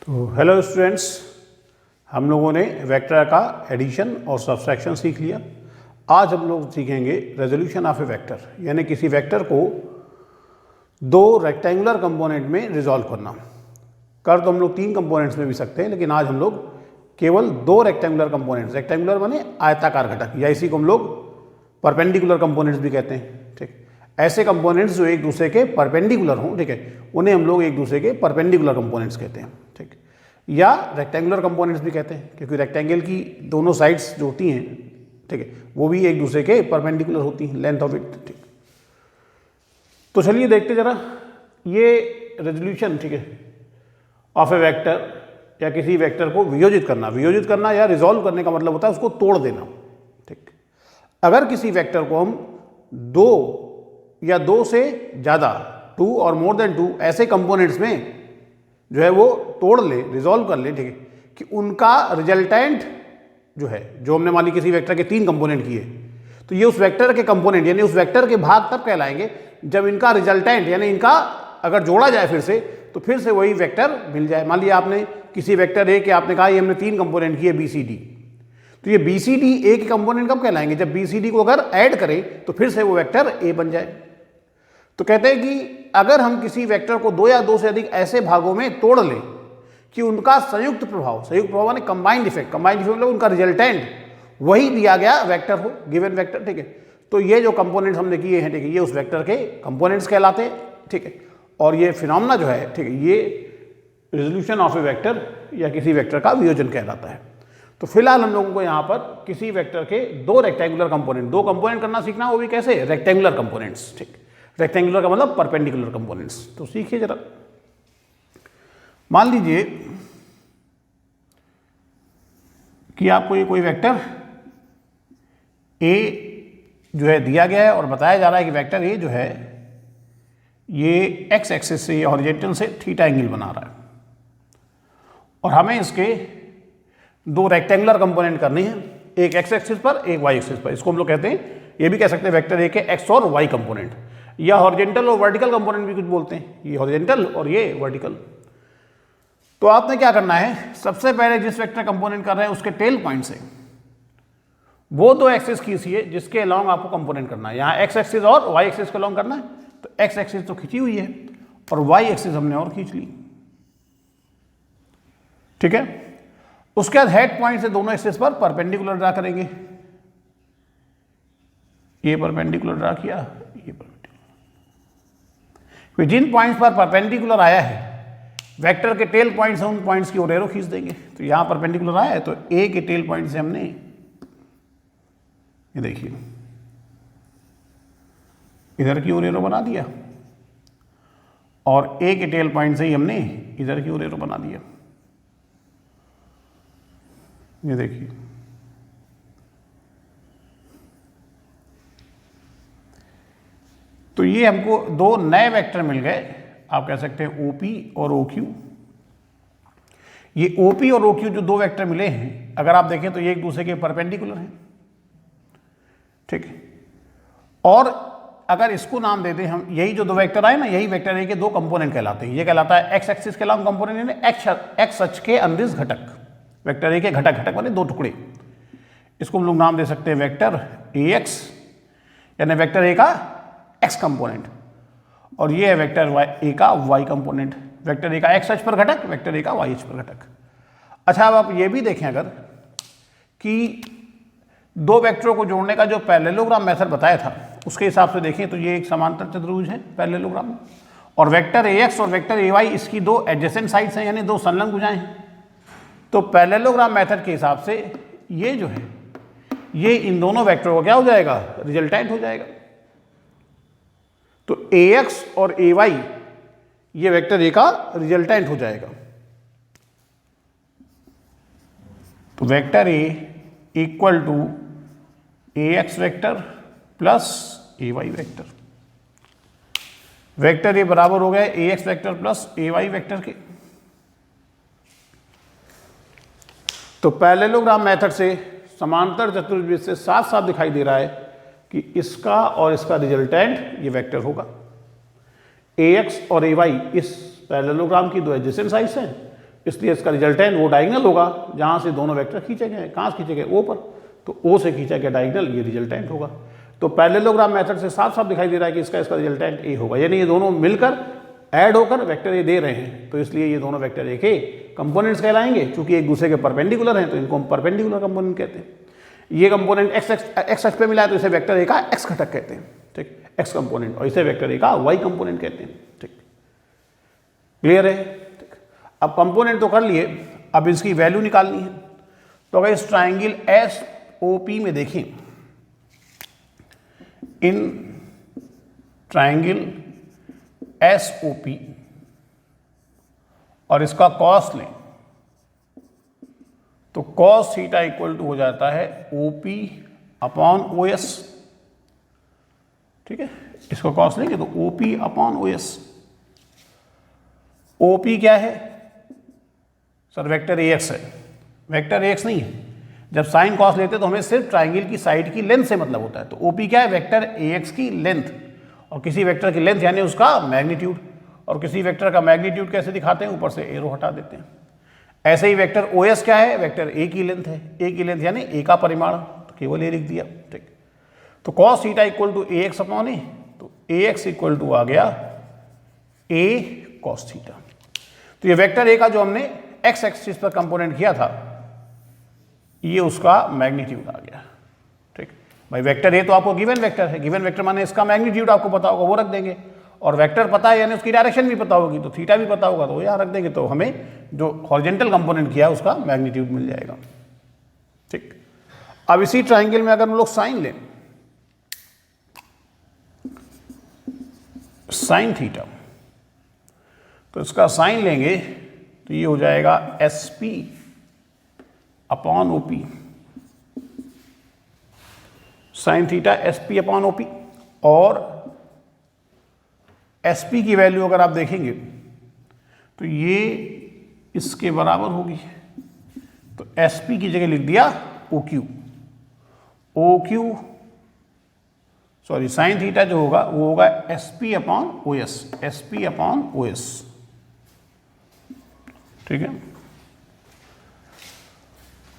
तो hello students, हम लोगों ने वेक्टर का एडिशन और सब्सट्रैक्शन सीख लिया। आज हम लोग सीखेंगे रेजोल्यूशन ऑफ ए वेक्टर, यानी किसी वेक्टर को दो रेक्टेंगुलर कंपोनेंट में रिजॉल्व करना। कर तो हम लोग तीन कंपोनेंट्स में भी सकते हैं, लेकिन आज हम लोग केवल दो रेक्टेंगुलर कंपोनेंट्स, रेक्टेंगुलर माने आयताकार घटक, या इसी को हम लोग परपेंडिकुलर कंपोनेंट्स भी कहते हैं। ठीक, ऐसे कंपोनेंट्स जो एक दूसरे के परपेंडिकुलर हों, ठीक है, उन्हें हम लोग एक दूसरे के परपेंडिकुलर कंपोनेंट्स कहते हैं। ठीक, या रेक्टेंगुलर कंपोनेंट्स भी कहते हैं, क्योंकि रेक्टेंगल की दोनों साइड्स जो होती हैं, ठीक है, वो भी एक दूसरे के परपेंडिकुलर होती हैं, लेंथ ऑफ इट। ठीक, तो चलिए देखते जरा ये रेजोल्यूशन, ठीक है, ऑफ ए वेक्टर या किसी वेक्टर को वियोजित करना या रिजॉल्व करने का मतलब होता है उसको तोड़ देना। ठीक, अगर किसी वेक्टर को हम दो या दो से ज़्यादा, टू और मोर देन टू ऐसे कंपोनेंट्स में जो है वो तोड़ ले, रिजॉल्व कर ले, ठीक है, कि उनका रिजल्टेंट जो है, जो हमने मान ली किसी वेक्टर के तीन कंपोनेंट किए, तो ये उस वेक्टर के कंपोनेंट यानी उस वेक्टर के भाग तब कहलाएंगे जब इनका रिजल्टेंट यानी इनका अगर जोड़ा जाए फिर से, तो फिर से वही वेक्टर मिल जाए। मान लिया आपने किसी वेक्टर ए के आपने कहा ये हमने तीन कंपोनेंट किए बी सी डी, तो ये बी सी डी ए के कंपोनेंट कब कहलाएंगे? जब बी सी डी को अगर ऐड करें तो फिर से वो वेक्टर ए बन जाए। तो कहते हैं कि अगर हम किसी वेक्टर को दो या दो से अधिक ऐसे भागों में तोड़ लें कि उनका संयुक्त प्रभाव माने कंबाइंड इफेक्ट मतलब उनका रिजल्टेंट वही दिया गया वेक्टर हो, गिवन वेक्टर। ठीक है, तो ये जो कंपोनेंट्स हमने किए हैं, ठीक है, ये उस वेक्टर के कंपोनेंट्स कहलाते हैं। ठीक है, और ये फिनोमेना जो है, ठीक है, ये रेजोल्यूशन ऑफ ए वेक्टर या किसी वेक्टर का वियोजन कहलाता है। तो फिलहाल हम लोगों को यहाँ पर किसी वेक्टर के दो रेक्टेंगुलर कंपोनेंट, दो कंपोनेंट करना सीखना, वो भी कैसे? Rectangular components. ठीक, रेक्टेंगुलर का मतलब परपेंडिकुलर कंपोनेंट्स। तो सीखिए जरा। मान लीजिए कि आपको ये कोई वेक्टर ए जो है दिया गया है और बताया जा रहा है कि वेक्टर ए जो है ये एक्स एक्सिस से, हॉरिजॉन्टल से थीटा एंगल बना रहा है, और हमें इसके दो रेक्टेंगुलर कंपोनेंट करने हैं, एक एक्स एक्सिस पर एक वाई एक्सिस पर। इसको हम लोग कहते हैं, ये भी कह सकते हैं वेक्टर ए के एक्स और वाई कंपोनेंट, या हॉरिजॉन्टल और वर्टिकल कंपोनेंट भी कुछ बोलते हैं, ये हॉरिजॉन्टल और ये वर्टिकल। तो आपने क्या करना है, सबसे पहले जिस वेक्टर कंपोनेंट कर रहे हैं उसके टेल पॉइंट से वो दो एक्सिस खींचिए जिसके अलोंग आपको कंपोनेंट करना है। यहाँ एक्स एक्सिस और वाई एक्सिस के अलोंग करना है, तो एक्स एक्सिस तो खींची हुई है और वाई एक्सिस हमने और खींच ली। ठीक है, उसके बाद हेड पॉइंट से दोनों एक्सिस पर परपेंडिकुलर ड्रा करेंगे। ये परपेंडिकुलर ड्रा किया, ये परपेंडिकुलर। जिन पॉइंट्स पर परपेंडिकुलर आया है वेक्टर के टेल पॉइंट से उन पॉइंट्स की ओर एरो खींच देंगे। तो यहां परपेंडिकुलर आया है तो ए के टेल पॉइंट से हमने, ये देखिए, इधर की ओर एरो बना दिया, और ए के टेल पॉइंट से ही हमने इधर की ओर एरो बना दिया। ये देखिए, तो ये हमको दो नए वेक्टर मिल गए, आप कह सकते हैं ओपी और ओक्यू। ये ओपी और ओक्यू जो दो वेक्टर मिले हैं, अगर आप देखें तो ये एक दूसरे के परपेंडिकुलर हैं। ठीक है, और अगर इसको नाम दे दें हम, यही जो दो वेक्टर आए ना, यही वेक्टर ए के दो कंपोनेंट कहलाते हैं। ये कहलाता है एक्स एक्सिस के अलोंग कंपोनेंट, यानी एक्स अक्ष के अंदिश घटक, वेक्टर ए के घटक माने दो टुकड़े। इसको हम लोग नाम दे सकते हैं वेक्टर ए एक्स, यानी वेक्टर ए का एक्स कंपोनेंट, और ये है वेक्टर ए का वाई कंपोनेंट। वेक्टर ए का एक्स अक्ष पर घटक, वेक्टर ए का वाई अक्ष पर घटक। अच्छा, अब आप ये भी देखें अगर कि दो वेक्टरों को जोड़ने का जो पैरेललोग्राम मेथड बताया था उसके हिसाब से देखें तो ये एक समांतर चतुर्भुज है पैरेललोग्राम, और वेक्टर ए एक्स और वेक्टर ए वाई इसकी दो एडजेसेंट साइड्स हैं, यानी दो संलग्न भुजाएं हैं। तो पैरेललोग्राम मेथड के हिसाब से ये जो है ये इन दोनों वेक्टरों का क्या हो जाएगा? रिजल्टेंट हो जाएगा। तो ए एक्स और ए वाई ये वेक्टर ए का रिजल्टेंट हो जाएगा। तो vector A equal to A X vector plus A Y vector. Vector A बराबर हो गए A X vector plus A Y vector के। तो पैरेललोग्राम मेथड से समांतर चतुर्भुज से साफ साफ दिखाई दे रहा है कि इसका और इसका रिजल्टेंट ये वेक्टर होगा। ए एक्स और ए वाई इस पैरेललोग्राम की दो एडजेसेंट साइड्स हैं, इसलिए इसका रिजल्टेंट वो डायगोनल होगा जहाँ से दोनों वेक्टर खींचे गए। कहाँ से खींचे गए? ओ पर, तो ओ से खींचा गया डायगोनल, ये रिजल्टेंट होगा। तो पैरेललोग्राम मेथड से साफ साफ दिखाई दे रहा है कि इसका रिजल्टेंट ए होगा, यानी ये दोनों मिलकर ऐड होकर वेक्टर ए दे रहे हैं, तो इसलिए ये दोनों वेक्टर ए के कंपोनेंट्स कहलाएंगे। चूंकि एक दूसरे के परपेंडिकुलर हैं तो इनको हम परपेंडिकुलर कंपोनेंट कहते हैं। ये कंपोनेंट एक्स एक्स पे मिला है तो इसे वेक्टर ए का एक्स घटक कहते हैं, ठीक, एक्स कंपोनेंट, और इसे वेक्टर ए का वाई कंपोनेंट कहते हैं, ठीक, क्लियर है? ठीक, अब कंपोनेंट तो कर लिए, अब इसकी वैल्यू निकालनी है। तो अगर इस ट्राइंगल एस ओ पी में देखें, in triangle S O P और इसका कॉस लें तो कॉस थीटा इक्वल टू हो जाता है O P upon O S, ठीक है। इसको कॉस लेंगे तो O P upon O S. O P क्या है सर? वेक्टर ए एक्स है, वेक्टर ए एक्स नहीं है। जब साइन कॉस लेते तो हमें सिर्फ ट्राइंगल की साइड की लेंथ से मतलब होता है। तो ओ पी क्या है? वेक्टर ए एक्स की लेंथ, और किसी वेक्टर की लेंथ यानी उसका मैग्नीट्यूड, और किसी वेक्टर का मैग्नीट्यूड कैसे दिखाते हैं? ऊपर से एरो हटा देते हैं। ऐसे ही वेक्टर ओ एस क्या है? वेक्टर ए की लेंथ है, ए की लेंथ यानी ए का परिमाण, तो केवल ए लिख दिया, ठीक। तो cos theta equal to A x upon a, तो ए एक्स इक्वल टू आ गया ए कॉस थीटा। तो ये वेक्टर ए का जो हमने एक्स एक्सिस पर कंपोनेंट किया था, ये उसका मैग्नीट्यूड आ गया, ठीक। भाई वेक्टर ए तो आपको गिवन वेक्टर है, गिवन वेक्टर माने इसका मैग्नीट्यूड आपको पता होगा, वो रख देंगे, और वेक्टर पता है यानी उसकी डायरेक्शन भी पता होगी, तो थीटा भी पता होगा, तो यहाँ रख देंगे, तो हमें जो हॉरिजॉन्टल कंपोनेंट किया उसका मैग्नीट्यूड मिल जाएगा, ठीक। अब इसी ट्राइंगल में अगर हम लोग साइन लें, साइन थीटा, तो इसका साइन लेंगे तो ये हो जाएगा S P upon OP, sine theta S P upon OP. और एस पी की वैल्यू अगर आप देखेंगे तो ये इसके बराबर होगी, तो एस पी की जगह लिख दिया O Q, O Q sorry sine theta जो होगा वो होगा S P upon O S, S P upon O S, ठीक है।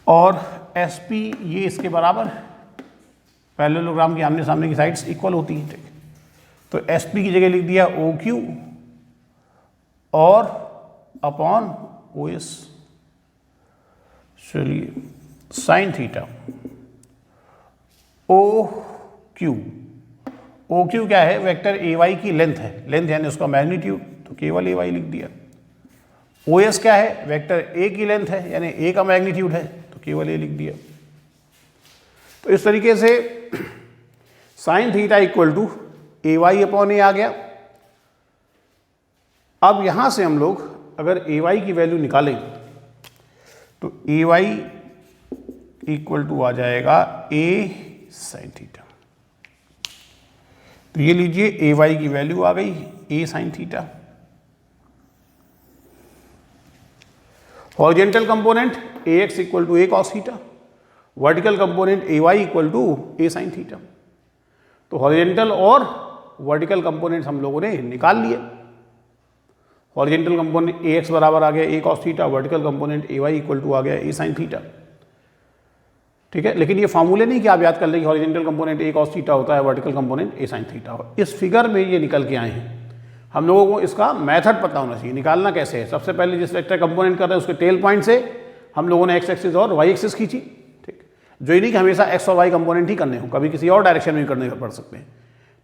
और एस पी ये इसके बराबर है, पैरेललोग्राम की आमने सामने की साइड्स इक्वल होती हैं, ठीक है। तो एस पी की जगह लिख दिया ओ क्यू और अपॉन ओ एस। चलिए sine theta O Q, O Q क्या है? वेक्टर ए वाई की लेंथ है, लेंथ यानी उसका मैग्नीट्यूड, तो केवल ए वाई लिख दिया। ओ एस क्या है? वेक्टर ए की लेंथ है यानी ए का मैग्नीट्यूड है, तो केवल ए लिख दिया। तो इस तरीके से sine theta equal to a y upon a आ गया। अब यहां से हम लोग अगर ए वाई की वैल्यू निकालें तो ए वाई इक्वल टू आ जाएगा ए साइन थीटा। तो ये लीजिए ए वाई की वैल्यू आ गई a sine theta. Horizontal component a x equal to a cos theta, vertical component a y equal to a sine theta. तो हॉरिजॉन्टल और वर्टिकल कंपोनेंट्स हम लोगों ने निकाल लिए। हॉरिजॉन्टल कंपोनेंट ए एक्स बराबर आ गया a cos theta, vertical component a y equal to आ गया ए साइन थीटा, ठीक है। लेकिन ये फार्मूले नहीं कि आप याद कर लें कि हॉरिजॉन्टल कंपोनेंट ए कॉस थीटा होता है, वर्टिकल कंपोनेंट ए साइन थीटा हो। इस फिगर में ये निकल के आए हैं। हम लोगों को इसका मेथड पता होना चाहिए, निकालना कैसे है। सबसे पहले जिस वेक्टर कंपोनेंट कर रहे हैं उसके टेल पॉइंट से हम लोगों ने एक्स एक्सिस और वाई एक्सिस खींची, ठीक। जो ही नहीं कि हमेशा एक्स और वाई कंपोनेंट ही करने हो, कभी किसी और डायरेक्शन में करने पड़ सकते हैं।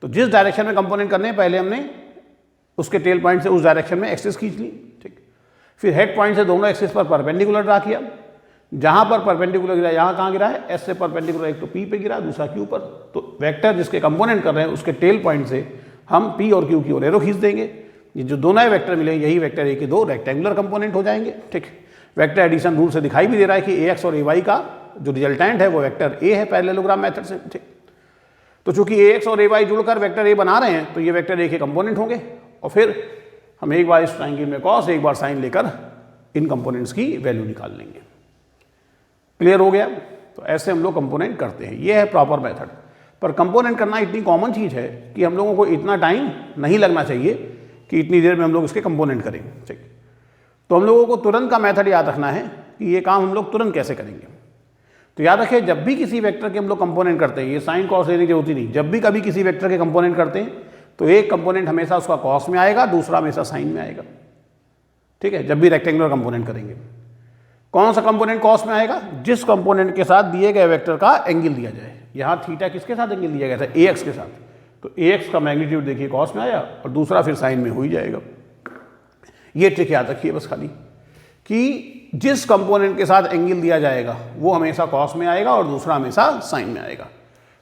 तो जिस डायरेक्शन में कंपोनेंट करने हैं पहले हमने उसके टेल पॉइंट से उस डायरेक्शन में एक्सिस खींच ली, ठीक। फिर हेड पॉइंट से दोनों एक्सिस पर परपेंडिकुलर ड्रा किया। जहां पर परपेंडिकुलर गिरा, यहाँ कहाँ गिरा है? एस से परपेंडिकुलर, एक तो पी पे गिरा, दूसरा क्यू पर। तो वेक्टर जिसके कंपोनेंट कर रहे हैं उसके टेल पॉइंट से हम पी और क्यू की ओर एरो खींच देंगे। ये जो दोनों वेक्टर मिले यही वेक्टर ए के दो रेक्टेंगुलर कंपोनेंट हो जाएंगे, ठीक। वेक्टर एडिशन रूल से दिखाई भी दे रहा है कि ए एक्स और ए वाई का जो रिजल्टेंट है वो वेक्टर ए है पैरेललोग्राम मेथड से, ठीक। तो चूंकि ए एक्स और ए वाई जुड़कर वेक्टर ए बना रहे हैं तो ये वेक्टर ए के कंपोनेंट होंगे। और फिर हम एक बार इस ट्राइंगल में कॉस एक बार साइन लेकर इन कंपोनेंट्स की वैल्यू निकाल लेंगे। क्लियर हो गया? तो ऐसे हम लोग कंपोनेंट करते हैं, ये है प्रॉपर मेथड। पर कंपोनेंट करना इतनी कॉमन चीज़ है कि हम लोगों को इतना टाइम नहीं लगना चाहिए कि इतनी देर में हम लोग इसके कंपोनेंट करें, ठीक। तो हम लोगों को तुरंत का मेथड याद रखना है कि ये काम हम लोग तुरंत कैसे करेंगे। तो याद रखें, जब भी किसी वेक्टर के हम लोग कंपोनेंट करते हैं, ये साइन कॉस लेने की होती नहीं, जब भी कभी किसी वेक्टर के कंपोनेंट करते हैं तो एक कंपोनेंट हमेशा उसका कॉस में आएगा, दूसरा हमेशा साइन में आएगा। ठीक है, जब भी रेक्टेंगुलर कंपोनेंट करेंगे। कौन सा कंपोनेंट कॉस में आएगा? जिस कंपोनेंट के साथ दिए गए वेक्टर का एंगल दिया जाए। यहाँ थीटा किसके साथ एंगल दिया गया था? AX के साथ। तो AX का मैग्नीट्यूड देखिए कॉस में आया और दूसरा फिर साइन में हो ही जाएगा। ये ट्रिक याद रखिए बस खाली, कि जिस कंपोनेंट के साथ एंगल दिया जाएगा वो हमेशा कॉस में आएगा और दूसरा हमेशा साइन में आएगा।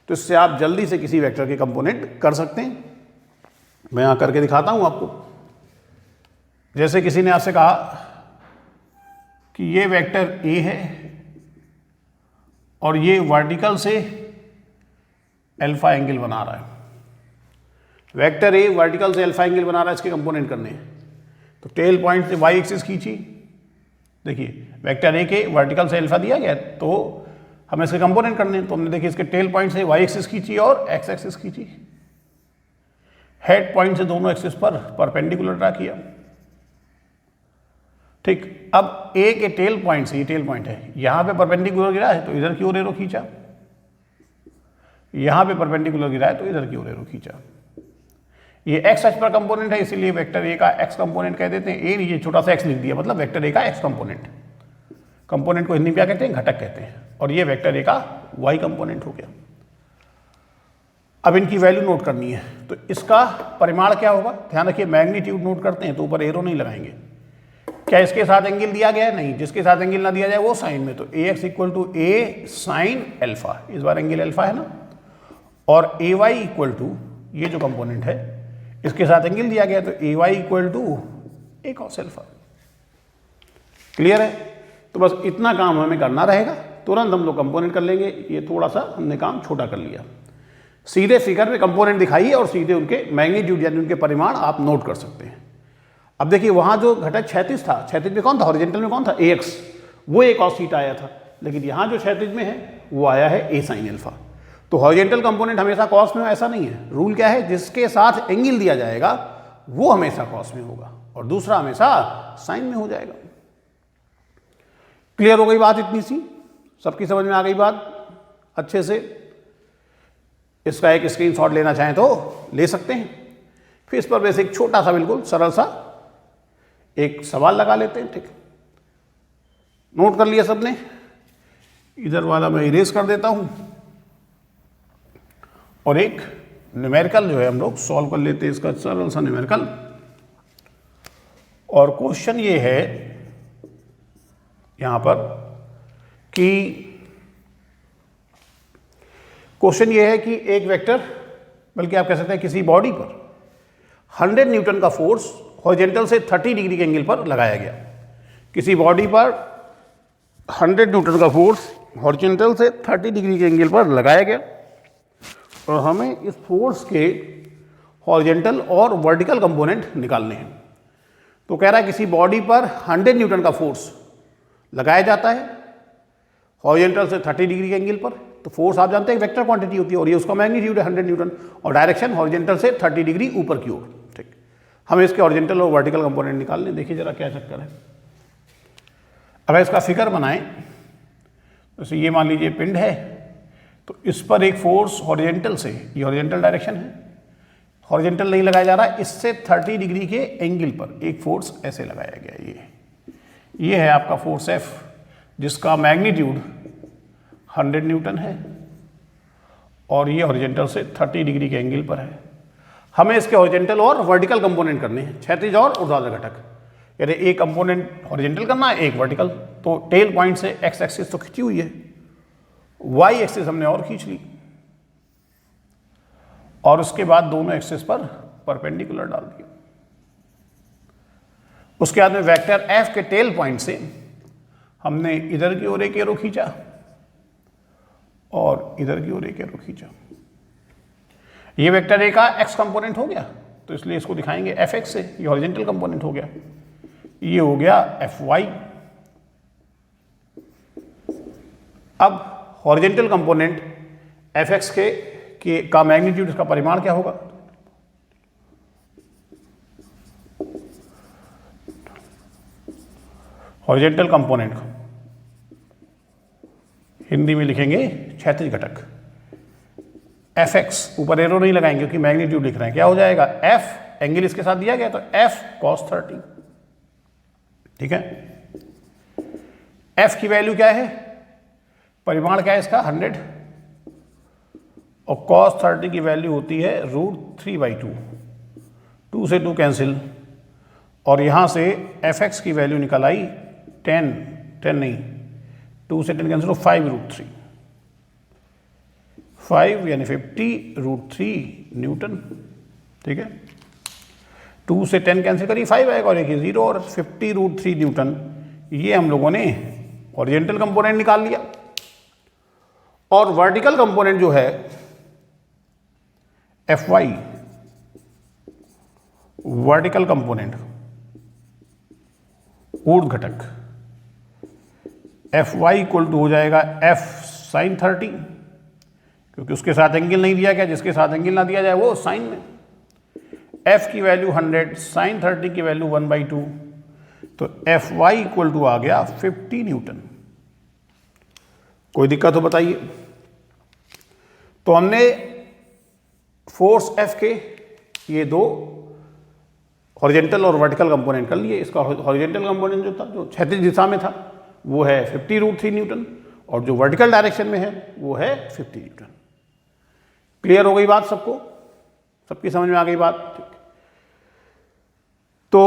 तो इससे आप जल्दी से किसी वेक्टर के कंपोनेंट कर सकते हैं। मैं यहाँ करके दिखाता हूँ आपको। जैसे किसी ने आपसे कहा कि ये वेक्टर A है और ये वर्टिकल से अल्फा एंगल बना रहा है। वेक्टर A वर्टिकल से अल्फा एंगल बना रहा है, इसके कंपोनेंट करने हैं। तो टेल पॉइंट से y एक्सिस खींची। देखिए वेक्टर A के वर्टिकल से अल्फा दिया गया तो हमें इसके कंपोनेंट करने हैं। तो हमने देखिए इसके टेल पॉइंट से y एक्सिस खींची और x एक्सिस खींची। हेड पॉइंट से दोनों एक्सिस पर परपेंडिकुलर ड्रा किया। ठीक, अब A के टेल पॉइंट से, ये टेल पॉइंट है, यहाँ पे परपेंडिकुलर गिरा है तो इधर की ओर एरो खींचा, यहाँ पे परपेंडिकुलर गिरा है तो इधर की ओर एरो खींचा। ये x अक्ष पर कंपोनेंट है, इसीलिए वेक्टर A का x कंपोनेंट कह देते हैं। A नीचे छोटा सा x लिख दिया, मतलब वेक्टर A का x कंपोनेंट। कंपोनेंट को हिंदी में क्या कहते हैं? घटक कहते हैं। और ये वेक्टर A का y कंपोनेंट हो गया। अब इनकी वैल्यू नोट करनी है, तो इसका परिमाण क्या होगा? ध्यान रखिए, मैग्नीट्यूड नोट करते हैं तो ऊपर एरो नहीं लगाएंगे। क्या इसके साथ एंगल दिया गया है? नहीं। जिसके साथ एंगल ना दिया जाए वो साइन में। तो AX equal to A sine alpha, इस बार एंगल अल्फा है ना। और AY इक्वल टू, ये जो कंपोनेंट है इसके साथ एंगल दिया गया तो AY equal to A cos alpha. Clear है? तो बस इतना काम हमें करना रहेगा, तुरंत हम लोग कंपोनेंट कर लेंगे। ये थोड़ा सा हमने काम छोटा कर लिया। सीधे फिगर में कंपोनेंट दिखाइए और सीधे उनके मैग्नीट्यूड यानी उनके परिमाण आप नोट कर सकते हैं। अब देखिए वहाँ जो घटक क्षैतिज था, क्षैतिज में कौन था? हॉरिजॉन्टल में कौन था? AX, वो A cos थीटा आया था। लेकिन यहाँ जो क्षैतिज में है वो आया है A sin अल्फा। तो हॉरिजॉन्टल कंपोनेंट हमेशा कॉस में, ऐसा नहीं है। रूल क्या है? जिसके साथ एंगल दिया जाएगा वो हमेशा कॉस में होगा और दूसरा हमेशा साइन में हो जाएगा। क्लियर हो गई बात? इतनी सी सबकी समझ में आ गई बात अच्छे से? इसका एक स्क्रीनशॉट लेना चाहें तो ले सकते हैं। फिर इस पर वैसे एक छोटा सा बिल्कुल सरल सा एक सवाल लगा लेते हैं। ठीक, नोट कर लिया सबने? इधर वाला मैं इरेज कर देता हूं और एक न्यूमेरिकल जो है हम लोग सॉल्व कर लेते हैं, इसका सरल सा न्यूमेरिकल। और क्वेश्चन ये है यहां पर कि क्वेश्चन ये है कि एक वेक्टर, बल्कि आप कह सकते हैं किसी बॉडी पर 100 न्यूटन का फोर्स हॉरिजॉन्टल से 30 डिग्री के एंगल पर लगाया गया। किसी बॉडी पर 100 न्यूटन का फोर्स हॉरिजॉन्टल से 30 डिग्री के एंगल पर लगाया गया और हमें इस फोर्स के हॉरिजॉन्टल और वर्टिकल कंपोनेंट निकालने हैं। तो कह रहा है किसी बॉडी पर 100 न्यूटन का फोर्स लगाया जाता है हॉरिजॉन्टल से 30 डिग्री के एंगल पर। तो फोर्स आप जानते हैं वेक्टर क्वांटिटी होती है और ये उसका मैग्नीट्यूड है 100 न्यूटन और डायरेक्शन हॉरिजॉन्टल से 30 डिग्री ऊपर की ओर। ठीक, हमें इसके हॉरिजॉन्टल और वर्टिकल कंपोनेंट निकालने। देखिए जरा क्या चक्कर है। अगर इसका फिगर बनाएं, जैसे ये मान लीजिए पिंड है, तो इस पर एक फोर्स हॉरिजॉन्टल से, ये हॉरिजॉन्टल डायरेक्शन है, हॉरिजॉन्टल नहीं लगाया जा रहा, इससे 30 डिग्री के एंगल पर एक फोर्स ऐसे लगाया गया। ये है आपका फोर्स F, जिसका मैग्नीट्यूड 100 न्यूटन है और ये हॉरिजॉन्टल से 30 डिग्री के एंगल पर है। हमें इसके हॉरिजॉन्टल और वर्टिकल कंपोनेंट करने हैं, क्षैतिज और ऊर्ध्वाधर घटक। यानी एक कंपोनेंट हॉरिजॉन्टल करना है, एक वर्टिकल। तो टेल पॉइंट से x एक्सिस तो खींची हुई है, y एक्सिस हमने और खींच ली और उसके बाद दोनों एक्सिस पर परपेंडिकुलर डाल दिया। उसके बाद में वेक्टर F के टेल पॉइंट से हमने इधर की ओर एक एरो खींचा और इधर की ओर एक एरो खींचा। ये वेक्टर A का x कंपोनेंट हो गया, तो इसलिए इसको दिखाएंगे Fx से। ये हॉरिजॉन्टल कंपोनेंट हो गया, ये हो गया Fy। अब हॉरिजॉन्टल कंपोनेंट Fx का मैग्नीट्यूड, इसका परिमाण क्या होगा? हॉरिजेंटल कंपोनेंट को हिंदी में लिखेंगे क्षैतिज घटक, एफ एक्स, ऊपर एरो नहीं लगाएंगे क्योंकि मैग्नीट्यूड लिख रहे हैं, क्या हो जाएगा एफ, एंगल इसके साथ दिया गया तो एफ कॉस 30, ठीक है। एफ की वैल्यू क्या है, परिमाण क्या है इसका 100, और कॉस 30 की वैल्यू होती है √3/2, 2 से 2 कैंसिल, और यहां से एफ एक्स की वैल्यू निकल आई 10 नहीं, 2 से 10 कैंसिल, 5√3, 5 यानी 50√3 न्यूटन, ठीक है। 2 से 10 कैंसिल करिए 5 आएगा और एक 0 और 50√3 न्यूटन। ये हम लोगों ने हॉरिजेंटल कंपोनेंट निकाल लिया। और वर्टिकल कंपोनेंट जो है एफ वाई, वर्टिकल कंपोनेंट ऊर्ध्व घटक, एफ वाई इक्वल टू हो जाएगा एफ साइन 30, क्योंकि उसके साथ एंगल नहीं दिया गया, जिसके साथ एंगल ना दिया जाए वो साइन में। एफ की वैल्यू 100, साइन 30 की वैल्यू 1/2, तो एफ वाई इक्वल टू आ गया 50 न्यूटन। कोई दिक्कत हो बताइए। तो हमने फोर्स एफ के ये दो हॉरिजेंटल और वर्टिकल कंपोनेंट कर लिए। इसका हॉरिजेंटल कंपोनेंट जो था, जो क्षैतिज दिशा में था, वो है 50√3 न्यूटन, और जो वर्टिकल डायरेक्शन में है वो है 50 न्यूटन। क्लियर हो गई बात सबको? सबकी समझ में आ गई बात? ठीक। तो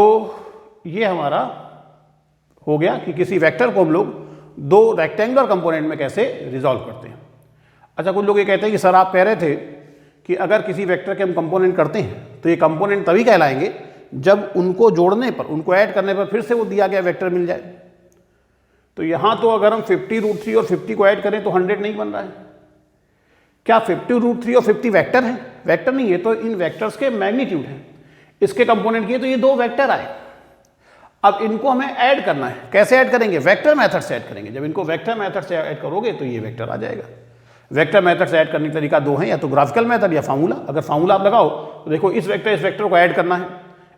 ये हमारा हो गया कि किसी वेक्टर को हम लोग दो रेक्टेंगुलर कंपोनेंट में कैसे रिजॉल्व करते हैं। अच्छा, कुछ लोग ये कहते हैं कि सर आप कह रहे थे कि अगर किसी वेक्टर के हम कंपोनेंट करते हैं तो ये कंपोनेंट तभी कहलाएंगे जब उनको जोड़ने पर, उनको ऐड करने पर फिर से वो दिया गया वेक्टर मिल जाए। तो यहां तो अगर हम 50√3 और 50 को ऐड करें तो 100 नहीं बन रहा है। क्या 50√3 और 50 वेक्टर है? वेक्टर नहीं है, तो इन वेक्टर्स के मैग्नीट्यूड है। इसके कंपोनेंट किए तो ये दो वेक्टर आए। अब इनको हमें ऐड करना है। कैसे ऐड करेंगे? वेक्टर मेथड से ऐड करेंगे। जब इनको वेक्टर मेथड से ऐड करोगे तो ये वेक्टर आ जाएगा। वेक्टर मेथड से ऐड करने का तरीका दो हैं, या तो ग्राफिकल मेथड या फार्मूला। अगर फार्मूला आप लगाओ तो देखो इस वेक्टर को ऐड करना है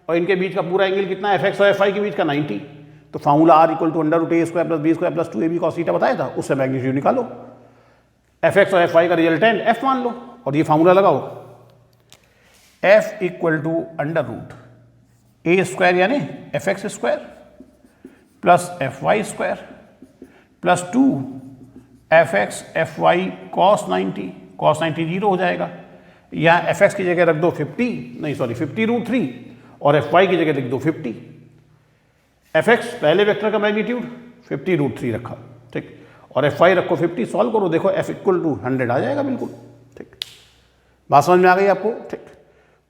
और इनके बीच का पूरा एंगल कितना है, एफ एक्स और एफ वाई के बीच का 90। तो formula R equal to √a² + b² + 2ab cos theta बताया था, उससे मैग्नीट्यूड निकालो। एफ एक्स और एफ वाई का रिजल्टेंट एफ मान लो और ये फार्मूला लगाओ, एफ इक्वल टू √a² यानी F X square plus F Y square plus 2 F X F Y cos 90 zero हो जाएगा। यहाँ एफ एक्स की जगह रख दो 50√3 और एफ वाई की जगह लिख दो 50। एफ एक्स पहले वेक्टर का मैग्नीट्यूड 50√3 रखा, ठीक, और एफ वाई रखो 50। सॉल्व करो, देखो एफ इक्वल टू 100 आ जाएगा बिल्कुल। ठीक, बात समझ में आ गई आपको? ठीक।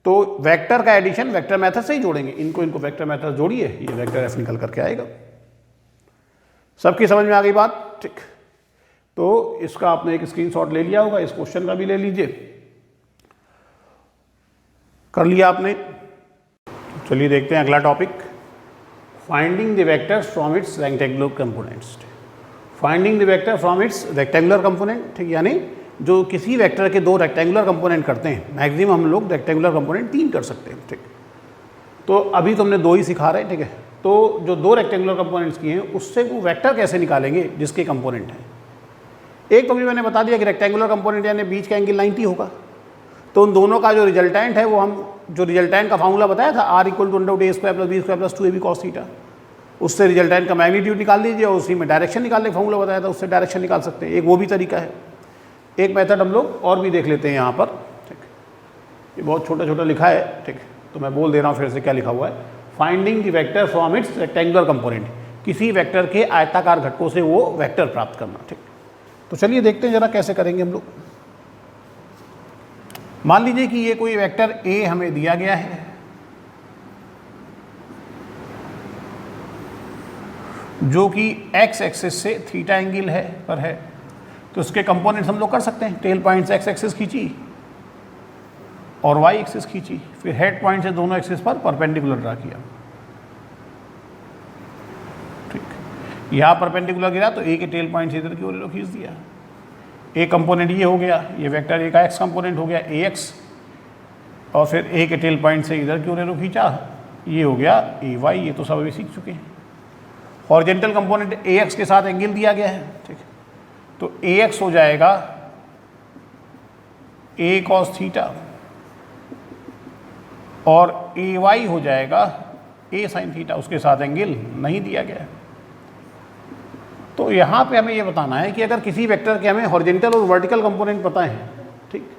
तो वेक्टर का एडिशन वेक्टर मेथड से ही जोड़ेंगे। इनको वेक्टर मेथड जोड़िए, ये वेक्टर एफ निकल करके आएगा। सबकी समझ में आ गई बात? ठीक। तो इसका आपने एक स्क्रीनशॉट ले लिया होगा, इस क्वेश्चन का भी ले लीजिए। कर लिया आपने? चलिए देखते हैं अगला topic, finding the vectors from its rectangular components. Finding the vector from its rectangular component, ठीक, यानी जो किसी वेक्टर के दो रेक्टेंगुलर कंपोनेंट करते हैं, मैक्सिमम हम लोग रेक्टेंगुलर कंपोनेंट 3 कर सकते हैं। ठीक, तो अभी तो हमने 2 ही सिखा रहे हैं, ठीक है। तो जो 2 रेक्टेंगुलर कंपोनेंट्स किए हैं उससे वो वेक्टर कैसे निकालेंगे जिसके कंपोनेंट हैं। एक तो भी मैंने बता दिया कि रेक्टेंगुलर कंपोनेंट यानी बीच का एंगल 90 होगा। तो उन दोनों का जो रिजल्टेंट है वो हम जो रिजल्टेंट का फार्मूला बताया था, R equal to √a² + b² + 2ab cos theta, उससे रिजल्टेंट का मैग्नीट्यूड निकाल लीजिए और उसी में डायरेक्शन निकालने का फार्मूला बताया था, उससे डायरेक्शन निकाल सकते हैं। एक वो भी तरीका है। एक मेथड हम लोग और भी देख लेते हैं यहाँ पर। ठीक, ये बहुत छोटा छोटा लिखा है, ठीक, तो मैं बोल दे रहा हूँ फिर से क्या लिखा हुआ है। Finding the vector from its rectangular component, किसी वेक्टर के आयताकार घटकों से वो वेक्टर प्राप्त करना। ठीक, तो चलिए देखते हैं जरा कैसे करेंगे हम लोग। मान लीजिए कि ये कोई वेक्टर ए हमें दिया गया है, जो कि एक्स एक्सिस से थीटा एंगल है पर है। तो इसके कंपोनेंट्स हम लोग कर सकते हैं। टेल पॉइंट से एक्स एक्सिस खींची और वाई एक्सिस खींची, फिर हेड पॉइंट से दोनों एक्सिस पर परपेंडिकुलर ड्रा किया। ठीक, यहाँ परपेंडिकुलर गिरा तो ए के टेल पॉइंट से इधर की ओर खींच दिया। ए कंपोनेंट ये हो गया, ये वेक्टर ए का एक्स कंपोनेंट हो गया ए एक्स, और फिर ए के टेल पॉइंट से इधर की ओर खींचा, ये हो गया ए वाई। ये तो सब अभी सीख चुके हैं। हॉरिजेंटल कंपोनेंट AX के साथ एंगल दिया गया है, ठीक है, तो AX हो जाएगा A cos थीटा और AY हो जाएगा A sin थीटा, उसके साथ एंगल नहीं दिया गया है। तो यहाँ पे हमें ये बताना है कि अगर किसी वेक्टर के हमें हॉरिजेंटल और वर्टिकल कंपोनेंट पता है, ठीक,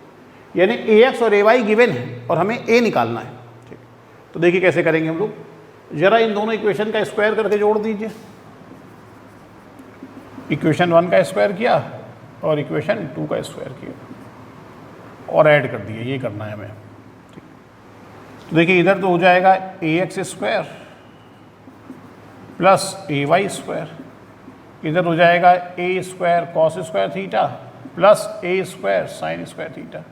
यानी AX और AY गिवन है और हमें A निकालना है, ठीक, तो देखिए कैसे करेंगे हम लोग। जरा इन दोनों इक्वेशन का स्क्वायर करके जोड़ दीजिए। इक्वेशन 1 का स्क्वायर किया और इक्वेशन 2 का स्क्वायर किया और ऐड कर दिए, ये करना है हमें, ठीक। तो देखिए इधर तो हो जाएगा AX square plus AY square, इधर हो जाएगा A square cos square theta plus A square sine square theta.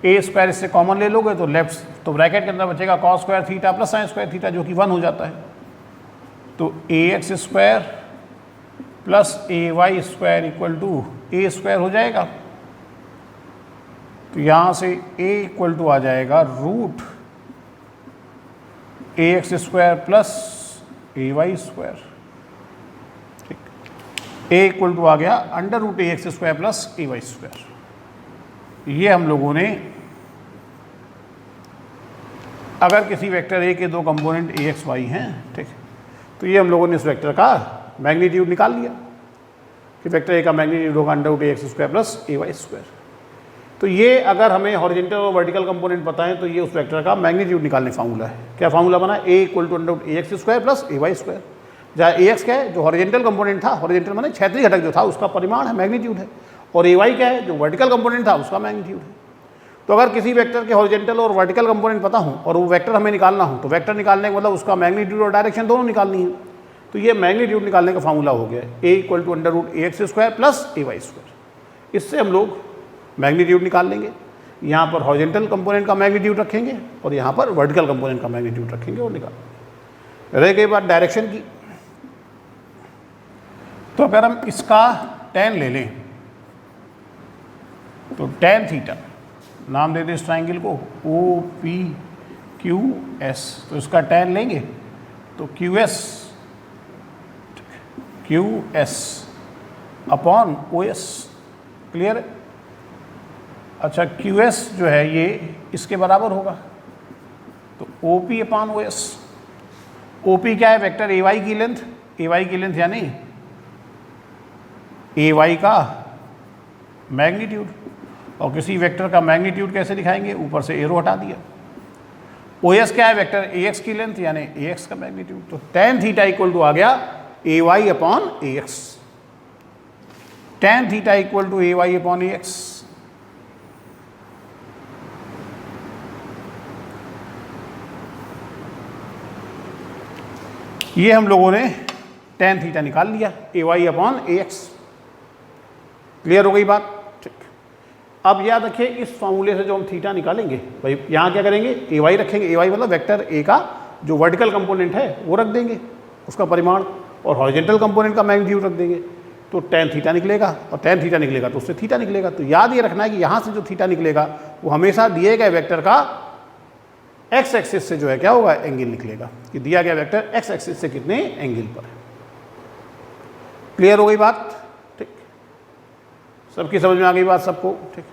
A square इससे कॉमन ले लोगे तो लेफ्ट, तो ब्रैकेट के अंदर बचेगा cos square theta plus sine square theta, जो कि 1 हो जाता है। तो AX square plus AY square equal to A square हो जाएगा। तो यहाँ से A इक्वल टू आ जाएगा root AX square plus AY square, ठीक। A इक्वल टू आ गया under root AX square plus AY square. ये हम लोगों ने अगर किसी वेक्टर A के दो कंपोनेंट AX Y हैं, ठीक, तो ये हम लोगों ने इस वेक्टर का मैग्नीट्यूड निकाल लिया कि वेक्टर A का मैग्नीट्यूड होगा under root AX square plus AY square. तो ये अगर हमें हॉरिजेंटल और वर्टिकल कंपोनेंट पता है तो ये उस वेक्टर का मैग्नीट्यूड निकालने फार्मूला है। क्या फार्मूला बना? A equal to under root AX square plus AY square, जहाँ AX क्या है, जो हॉरिजेंटल कंपोनेंट था, हॉरिजेंटल माने क्षेत्रीय घटक जो था उसका परिमाण है, मैग्नीट्यूड है, और AY क्या है, जो वर्टिकल कंपोनेंट था उसका मैग्नीट्यूड है। तो अगर किसी वेक्टर के हॉरिजेंटल और वर्टिकल कंपोनेंट पता हो और वो वेक्टर हमें निकालना हो, तो वेक्टर निकालने का मतलब उसका मैग्नीट्यूड और डायरेक्शन दोनों निकालनी है। तो ये मैग्नीट्यूड निकालने का फार्मूला हो गया A equal to under root AX square plus AY square. इससे हम लोग मैग्नीट्यूड निकाल लेंगे। यहाँ पर हॉरिजेंटल कंपोनेंट का मैग्नीट्यूड रखेंगे और यहाँ पर वर्टिकल कंपोनेंट का मैग्नीट्यूड रखेंगे और निकाल। रह गई बात डायरेक्शन की। तो अगर हम इसका tan ले लें तो tan थीटा, नाम दे दें इस ट्राइंगल को OPQS, तो इसका tan लेंगे तो QS अपॉन OS। क्लियर है? अच्छा, QS जो है ये इसके बराबर होगा, तो OP अपॉन OS। OP क्या है? वेक्टर AY की लेंथ, AY की लेंथ यानी AY का मैग्नीट्यूड। और किसी वेक्टर का मैग्नीट्यूड कैसे दिखाएंगे? ऊपर से एरो हटा दिया। OS क्या है? वेक्टर AX की लेंथ यानी AX का मैग्नीट्यूड। तो tan थीटा इक्वल टू आ गया AY upon AX। tan theta equal to AY upon AX। ये हम लोगों ने tan थीटा निकाल लिया AY अपॉन AX। क्लियर हो गई बात? ठीक। अब याद रखिए इस फॉर्मूले से जो हम थीटा निकालेंगे, भाई यहाँ क्या करेंगे? AY रखेंगे। AY मतलब वेक्टर A का जो वर्टिकल कंपोनेंट है वो रख देंगे, उसका परिमाण, और हॉरिजेंटल कंपोनेंट का मैग्नीट्यूड रख देंगे। तो tan थीटा निकलेगा, और tan थीटा निकलेगा तो उससे थीटा निकलेगा। तो याद ये रखना है कि यहाँ से जो थीटा निकलेगा वो हमेशा दिए गए वेक्टर का x एक्सिस से जो है क्या होगा? एंगल निकलेगा, कि दिया गया वेक्टर x एक्सिस से कितने एंगल पर है। क्लियर हो गई बात? ठीक, सबकी समझ में आ गई बात सबको? ठीक।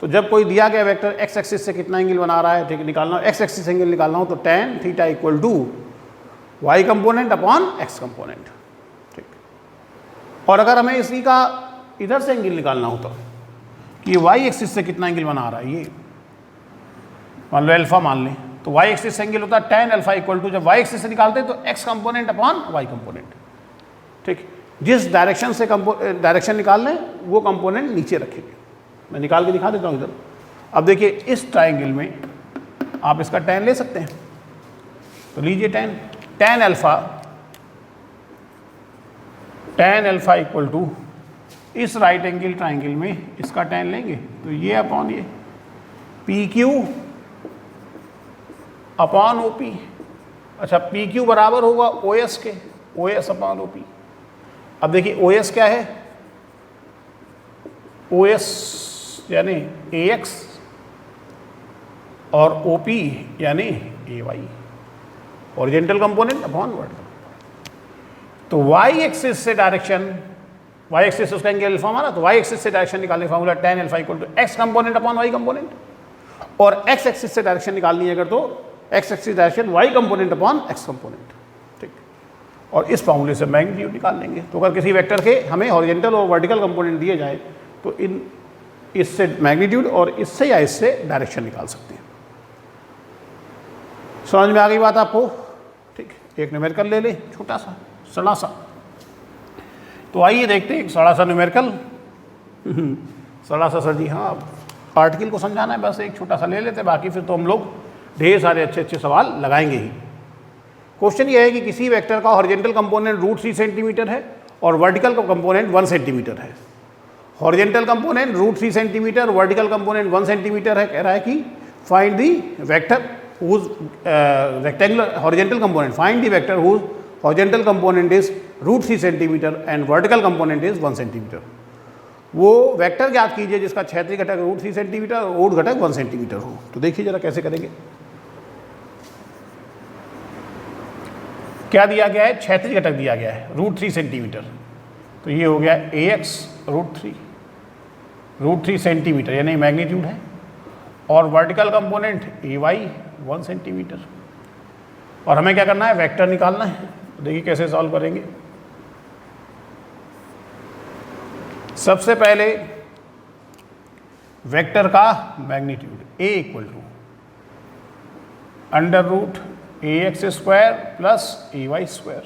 तो जब कोई दिया गया वेक्टर x एक्सिस से कितना एंगल बना रहा है, ठीक, निकालना x एक्सिस एंगल निकालना हो, तो tan theta equal to y component upon x component. ठीक। और अगर हमें इसी का इधर से एंगल निकालना हो तो कि y एक्सिस से कितना एंगल बना रहा है, ये मान लो अल्फा मान लें, तो y एक्सिस एंगल होता है tan अल्फा इक्वल टू, जब y एक्सिस से निकालते हैं तो x component upon y component. ठीक। जिस डायरेक्शन से डायरेक्शन निकाल लें वो कंपोनेंट नीचे रखेंगे। मैं निकाल के दिखा देता हूँ इधर। अब देखिए इस ट्राइंगल में आप इसका tan ले सकते हैं, तो लीजिए tan अल्फा इक्वल टू इस राइट एंगल ट्राइंगल में इसका tan लेंगे तो ये अपॉन ये PQ अपॉन OP। अच्छा, PQ बराबर होगा OS के, OS अपॉन OP। अब देखिए OS क्या है? OS यानी AX और OP यानी AY, horizontal component upon vertical. तो वाई एक्सिस से डायरेक्शन, वाई एक्सिस उसका एंगल अल्फा माना, तो वाई एक्सिस से डायरेक्शन निकालने formula tan alpha equal to X component upon Y component, और एक्स एक्सिस से डायरेक्शन निकालनी है अगर तो X axis direction Y component upon X component, ठीक। और इस फॉर्मूले से मैग्नीट्यूड निकाल लेंगे। तो अगर किसी वेक्टर के हमें हॉरिजॉन्टल और वर्टिकल कंपोनेंट दिए जाए तो इससे मैग्नीट्यूड और इससे या इससे डायरेक्शन निकाल सकते हैं। समझ में आ गई बात आपको? ठीक, एक न्यूमेरिकल ले ले छोटा सा सड़ा सा। तो आइए देखते हैं एक सड़ा सा न्यूमेरिकल। सड़ा सा सर जी, हाँ आर्टिकल को समझाना है, बस एक छोटा सा ले लेते हैं, बाकी फिर तो हम लोग ढेर सारे अच्छे अच्छे सवाल लगाएंगे ही। क्वेश्चन ये है कि किसी वेक्टर का हॉरिजॉन्टल कंपोनेंट √3 सेंटीमीटर है और वर्टिकल का कंपोनेंट 1 सेंटीमीटर है। Horizontal component √3 centimetre, vertical component 1 centimetre है। कह रहा है कि find the vector whose rectangular horizontal component, find the vector whose horizontal component is √3 centimetre and vertical component is 1 centimetre. वो वेक्टर ज्ञात कीजिए जिसका क्षैतिज घटक √3 सेंटीमीटर और ऊर्ध्व घटक 1 सेंटीमीटर हो। तो देखिए जरा कैसे करेंगे। क्या दिया गया है? क्षैतिज घटक दिया गया है √3 सेंटीमीटर, तो ये हो गया ax √3 सेंटीमीटर यानी मैग्नीट्यूड है, और वर्टिकल कंपोनेंट ay 1 सेंटीमीटर। और हमें क्या करना है? वेक्टर निकालना है। देखिए कैसे सॉल्व करेंगे। सबसे पहले वेक्टर का magnitude a equal to √ax² plus ay²।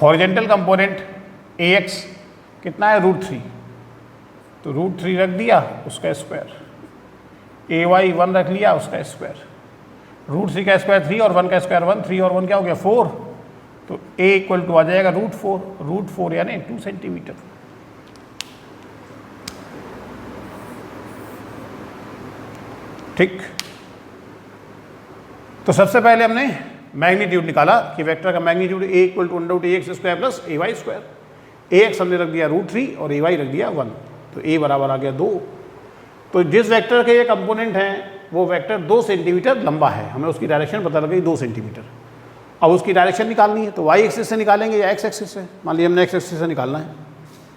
Horizontal component ax कितना है? √3, तो √3 रख दिया उसका स्क्वायर, ay 1 रख लिया उसका स्क्वायर, √3 का स्क्वायर 3 और 1 का स्क्वायर 1, 3 और 1 क्या हो गया 4, तो a इक्वल टू आ जाएगा √4 यानी 2 सेंटीमीटर। ठीक, तो सबसे पहले हमने मैग्नीट्यूड निकाला कि वेक्टर का magnitude a equal to √ax² plus ay²। ax हमने रख दिया √3 और ay रख दिया 1, तो a बराबर आ गया 2। तो जिस वेक्टर के ये कंपोनेंट हैं वो वेक्टर 2 सेंटीमीटर लंबा है, हमें उसकी डायरेक्शन पता लग गई 2 सेंटीमीटर। अब उसकी डायरेक्शन निकालनी है तो वाई एक्सिस से निकालेंगे या एक्स एक्सिस से। मान लीजिए हमने एक्स एक्सिस से निकालना है,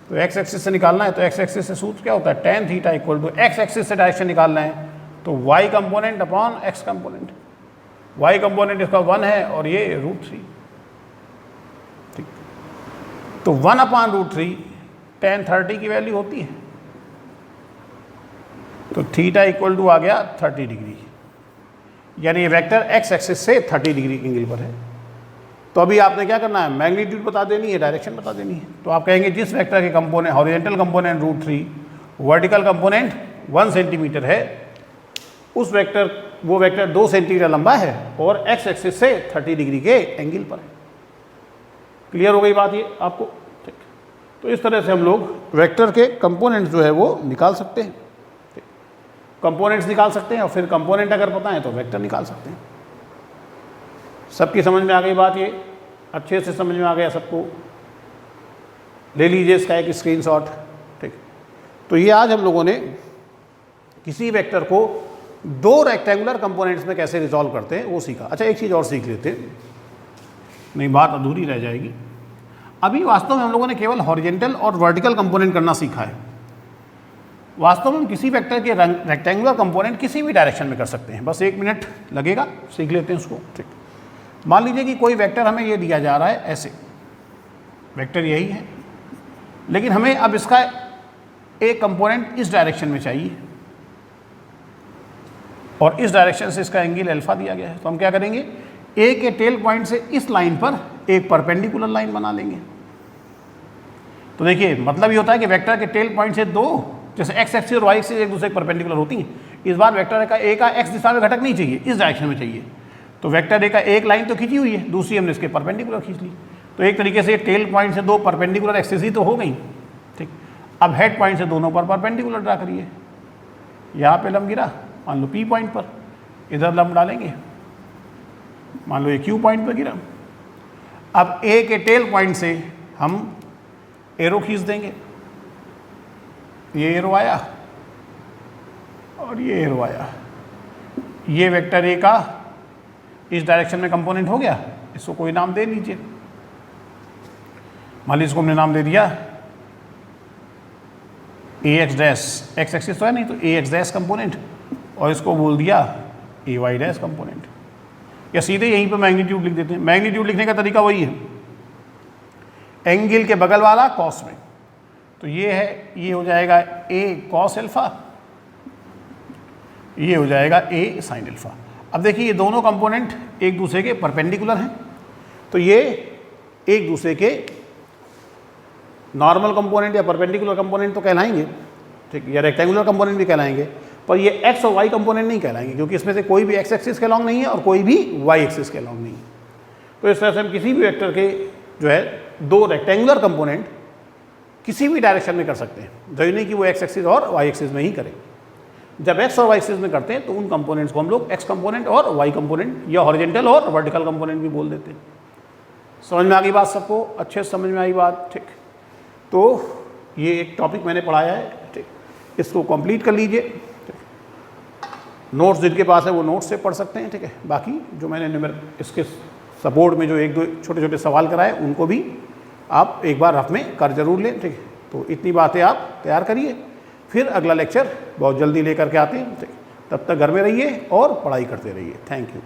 तो एक्स एक्सिस से निकालना है तो एक्स एक्सिस से सूत्र क्या होता है? tan theta equal to X axis से डायरेक्शन निकालना है तो Y component upon X component. Y component इसका 1 है और ये √3। ठीक, तो 1/√3 tan 30 की वैल्यू होती है, तो थीटा इक्वल टू आ गया 30 डिग्री, यानी ये वेक्टर एक्स एक्सिस से 30 डिग्री एंगल पर है। तो अभी आपने क्या करना है? मैग्नीट्यूड बता देनी है, डायरेक्शन बता देनी है। तो आप कहेंगे जिस वेक्टर के component horizontal component √3, vertical component 1 centimetre है, उस वेक्टर वो वेक्टर 2 सेंटीमीटर लंबा है और एक्स एक्सिस से 30 डिग्री के एंगल पर है। क्लियर हो गई बात ये आपको? ठीक, तो इस तरह से हम लोग वेक्टर के कंपोनेंट्स जो है वो निकाल सकते हैं। कंपोनेंट्स निकाल सकते हैं और फिर कंपोनेंट अगर पता है तो वेक्टर निकाल सकते हैं। सबकी समझ में आ गई बात ये? अच्छे से समझ में आ गया सबको? ले लीजिए इसका एक स्क्रीनशॉट। ठीक, तो ये आज हम लोगों ने किसी वेक्टर को 2 रेक्टेंगुलर कंपोनेंट्स में कैसे रिजॉल्व करते हैं वो सीखा। अच्छा, एक चीज़ और सीख लेते हैं, नहीं बात अधूरी रह जाएगी। अभी वास्तव में हम लोगों ने केवल हॉरिजॉन्टल और वर्टिकल कंपोनेंट करना सीखा है। वास्तव में हम किसी वेक्टर के रेक्टेंगुलर कंपोनेंट किसी भी डायरेक्शन में कर सकते हैं। बस 1 मिनट लगेगा, सीख लेते हैं उसको। ठीक, मान लीजिए कि कोई वेक्टर हमें ये दिया जा रहा है, ऐसे वेक्टर यही है, लेकिन हमें अब इसका एक कंपोनेंट इस डायरेक्शन में चाहिए और इस डायरेक्शन से इसका एंगल अल्फा दिया गया है। तो हम क्या करेंगे? ए के टेल पॉइंट से इस लाइन पर एक परपेंडिकुलर लाइन बना लेंगे। तो देखिए मतलब ये होता है कि वेक्टर के टेल पॉइंट से 2, जैसे एक्स एक्सिस और वाई एक्सिस एक दूसरे के परपेंडिकुलर होती हैं, इस बार वेक्टर का ए का एक्स दिशा में घटक नहीं चाहिए, इस डायरेक्शन में चाहिए। तो वेक्टर ए का एक लाइन तो खींची हुई है, दूसरी हमने इसके परपेंडिकुलर खींच ली। तो एक तरीके से टेल पॉइंट से 2 परपेंडिकुलर एक्सिस ही तो हो गई। ठीक, अब हेड पॉइंट से दोनों पर परपेंडिकुलर ड्रा करिए। यहाँ पे लंब गिरा, मान लो पी पॉइंट पर, इधर लंब डालेंगे, मान लो ये क्यू पॉइंट पर गिरा। अब ए के टेल पॉइंट से हम एरो खींच देंगे, ये एरो आया और ये एरो आया। ये वेक्टर ए का इस डायरेक्शन में कंपोनेंट हो गया, इसको कोई नाम दे लीजिए। मान लीजिए इसको हमने नाम दे दिया ए एक्स डैश, एक्स एक्सिस तो है नहीं, तो ए एक्स डैश कंपोनेंट, और इसको बोल दिया ए वाई डैश कंपोनेंट, या सीधे यहीं पे मैग्नीट्यूड लिख देते हैं। मैग्नीट्यूड लिखने का तरीका वही है, एंगल के बगल वाला कॉस में, तो ये है, ये हो जाएगा ए कॉस एल्फा, ये हो जाएगा ए साइन एल्फा। अब देखिए ये दोनों कंपोनेंट एक दूसरे के परपेंडिकुलर हैं, तो ये एक दूसरे के नॉर्मल कंपोनेंट या परपेंडिकुलर कंपोनेंट तो कहलाएंगे, ठीक, या रेक्टेंगुलर कंपोनेंट भी कहलाएंगे, पर ये एक्स और वाई कंपोनेंट नहीं कहलाएंगे, क्योंकि इसमें से कोई भी एक्स एक्सिस के अलॉन्ग नहीं है और कोई भी वाई एक्सिस के अलॉन्ग नहीं है। तो इस तरह से हम किसी भी वेक्टर के जो है दो रेक्टेंगुलर कंपोनेंट किसी भी डायरेक्शन में कर सकते हैं, जरूरी नहीं कि वो एक्स एक्सिस और वाई एक्सिस में ही करें। जब एक्स और वाई एक्सिस में करते हैं तो उन कंपोनेंट्स को हम लोग एक्स कंपोनेंट और वाई कंपोनेंट या हॉरिजॉन्टल और वर्टिकल कंपोनेंट भी बोल देते हैं। समझ में आ गई बात सबको? अच्छे से समझ में आई बात, ठीक। तो ये एक टॉपिक मैंने पढ़ाया है, ठीक, इसको कंप्लीट कर लीजिए, ठीक। नोट्स जिनके पास है वो नोट्स से पढ़ सकते हैं, ठीक है। बाकी जो मैंने इसके सपोर्ट में जो एक दो छोटे छोटे सवाल कराए उनको भी आप एक बार रफ में कर जरूर लें, ठीक है। तो इतनी बातें आप तैयार करिए, फिर अगला लेक्चर बहुत जल्दी लेकर के आते हैं, ठीक। तब तक घर में रहिए और पढ़ाई करते रहिए। Thank you.